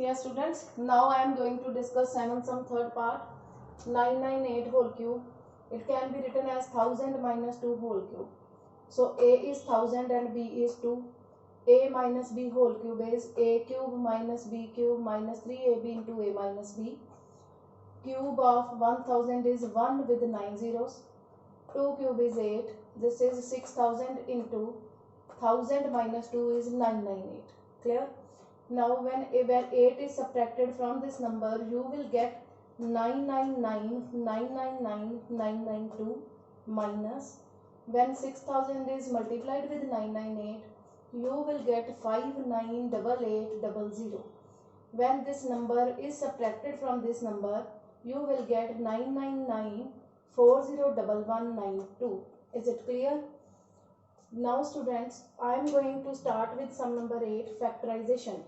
Yes students, now I am going to discuss 7 sum third part. 998 whole cube. It can be written as 1000 minus 2 whole cube. So a is 1000 and b is 2. A minus b whole cube is a cube minus b cube minus 3ab into a minus b. Cube of 1000 is 1 with 9 zeros. 2 cube is 8. This is 6000 into 1000 minus 2 is 998. Clear? Now when 8 is subtracted from this number, you will get 999,999,992 minus, when 6000 is multiplied with 998, you will get 598800. When this number is subtracted from this number, you will get 999401192. Is it clear? Now students, I am going to start with sum number 8, factorization.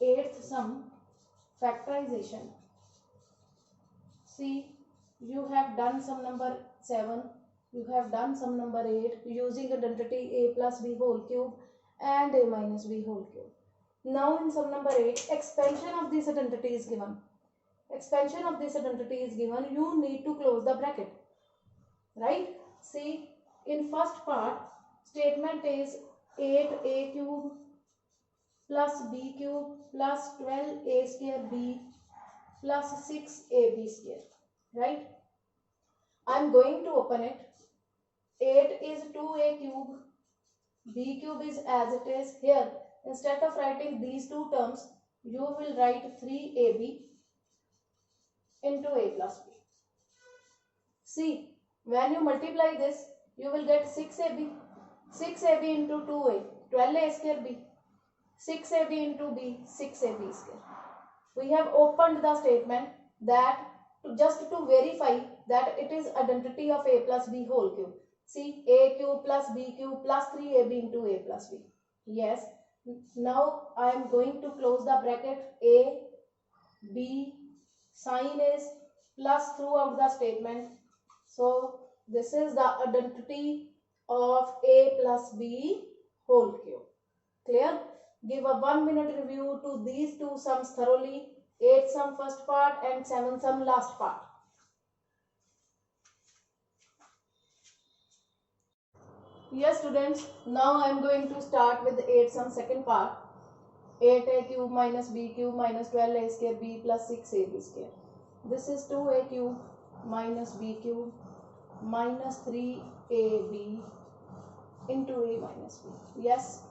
8th sum, factorization. See, you have done sum number 7, you have done sum number 8 using identity a plus b whole cube and a minus b whole cube. Now in sum number 8, expansion of this identity is given. Expansion of this identity is given, you need to close the bracket. Right? See, in first part, statement is 8a cube plus b cube plus 12a square b plus 6ab square. Right? I am going to open it. 8 is 2a cube, b cube is as it is here. Instead of writing these two terms, you will write 3ab into a plus b. See, when you multiply this, you will get 6ab. 6ab into 2a, 12a square b. 6ab into b, 6ab square. We have opened the statement that just to verify that it is identity of a plus b whole cube. See, a cube plus b cube plus 3ab into a plus b. Yes. Now I am going to close the bracket. A, b, sign is plus throughout the statement. So this is the identity of a plus b whole cube. Clear? Give a 1 minute review to these two sums thoroughly. 8 sum first part and 7 sum last part. Yes students, now I am going to start with 8 sum second part. 8a cube minus b cube minus 12a square b plus 6ab square. This is 2a cube minus b cube minus 3ab into a minus b. Yes,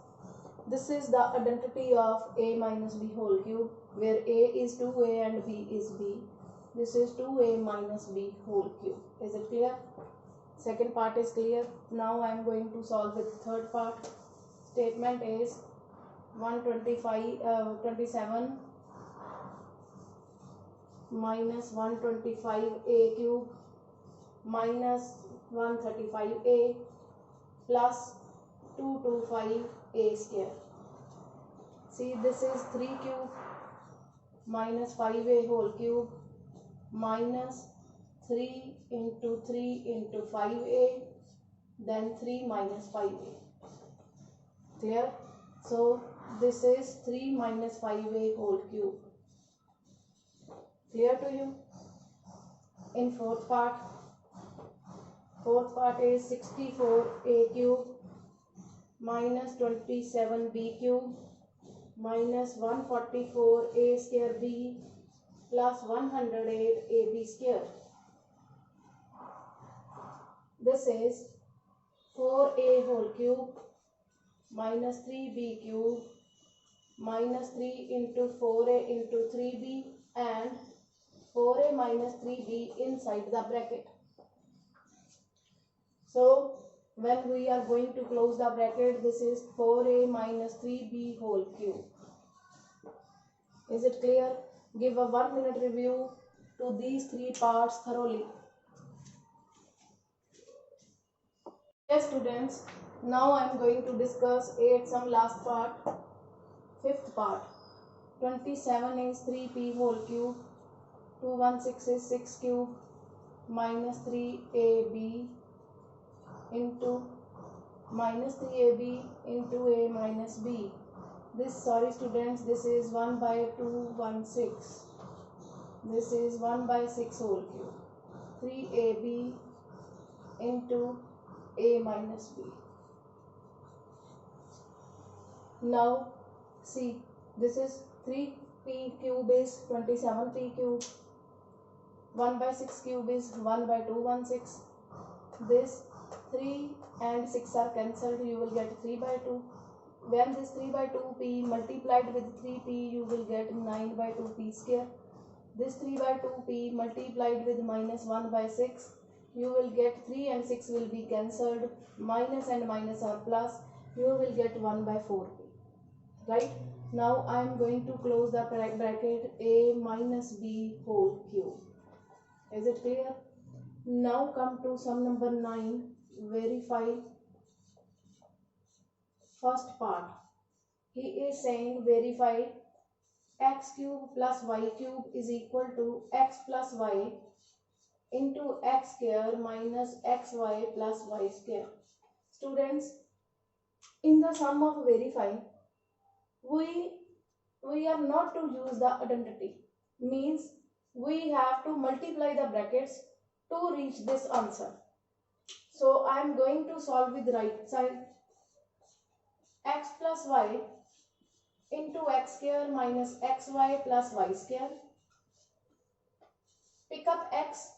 this is the identity of a minus b whole cube, where a is 2a and b is b. This is 2a minus b whole cube. Is it clear? Second part is clear. Now I am going to solve with third part. Statement is 27 minus 125a cube minus 135a plus 225a square. See, this is 3 cube minus 5a whole cube minus 3 into 3 into 5a, then 3 minus 5a. Clear? So this is 3 minus 5a whole cube. Clear to you? In fourth part is 64a cube minus 27b cube minus 144a square b plus 108ab square. This is 4a whole cube minus 3b cube minus 3 into 4a into 3b and 4a minus 3b inside the bracket. So when we are going to close the bracket, this is 4a minus 3b whole cube. Is it clear? Give a 1 minute review to these three parts thoroughly. Yes students, now I am going to discuss 8 sum last part. Fifth part. 27 is 3p whole cube, 216 is 6 cube minus 3ab into minus 3ab into a minus b. this, sorry students, this is 1 by 216. This is 1 by 6 whole cube. 3ab into a minus b. Now see, this is 3p cube is 27p cube. 1 by 6 cube is 1 by 216. This 3 and 6 are cancelled, you will get 3 by 2. When this 3 by 2p multiplied with 3p, you will get 9 by 2p square. This 3 by 2p multiplied with minus 1 by 6, you will get 3 and 6 will be cancelled, minus and minus are plus, you will get 1 by 4p. Right? Now I am going to close the bracket a minus b whole cube. Is it clear? Now come to sum number 9. Verify first part. He is saying verify x cube plus y cube is equal to x plus y into x square minus xy plus y square. Students, in the sum of verify, we are not to use the identity. Means we have to multiply the brackets to reach this answer. So I am going to solve with right side. X plus y into x square minus xy plus y square. Pick up x,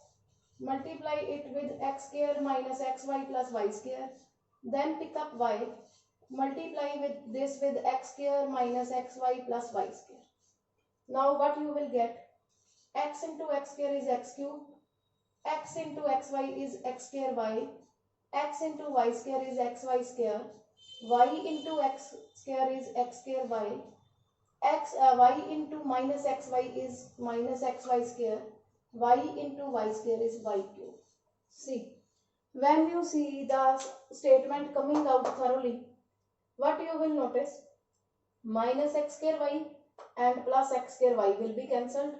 multiply it with x square minus xy plus y square. Then pick up y, multiply with this with x square minus xy plus y square. Now what you will get? X into x square is x cube. X into xy is x square y. X into y square is xy square. Y into x square is x square y. Y into minus xy is minus xy square. Y into y square is y cube. See, when you see the statement coming out thoroughly, what you will notice? Minus x square y and plus x square y will be cancelled.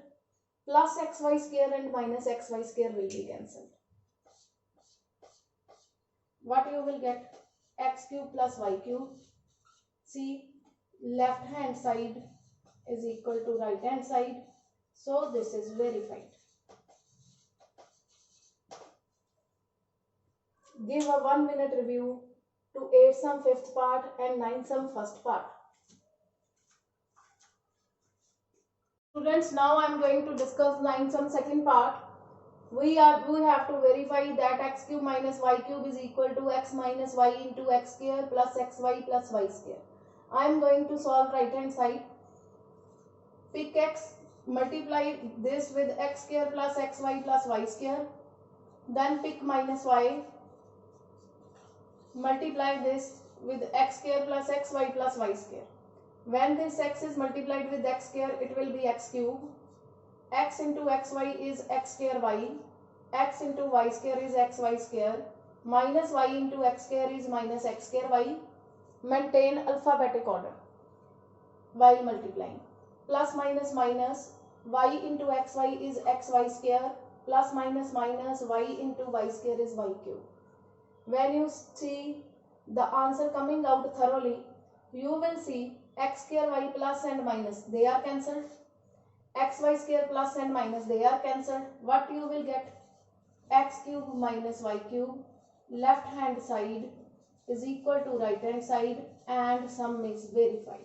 Plus xy square and minus xy square will be cancelled. What you will get? X cube plus y cube. See, left hand side is equal to right hand side. So this is verified. Give a 1 minute review to 8 sum 5th part and 9 sum 1st part. Students, now I am going to discuss 9 sum 2nd part. We have to verify that x cube minus y cube is equal to x minus y into x square plus xy plus y square. I am going to solve right hand side. Pick x, multiply this with x square plus xy plus y square. Then pick minus y, multiply this with x square plus xy plus y square. When this x is multiplied with x square, it will be x cube. X into xy is x square y. X into y square is xy square. Minus y into x square is minus x square y. Maintain alphabetic order while multiplying. Plus minus minus, y into xy is xy square. Plus minus minus, y into y square is y cube. When you see the answer coming out thoroughly, you will see x square y plus and minus, they are cancelled. Xy square plus and minus, they are cancelled. What you will get? X cube minus y cube. Left hand side is equal to right hand side and sum is verified.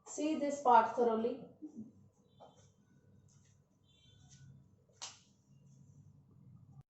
See this part thoroughly.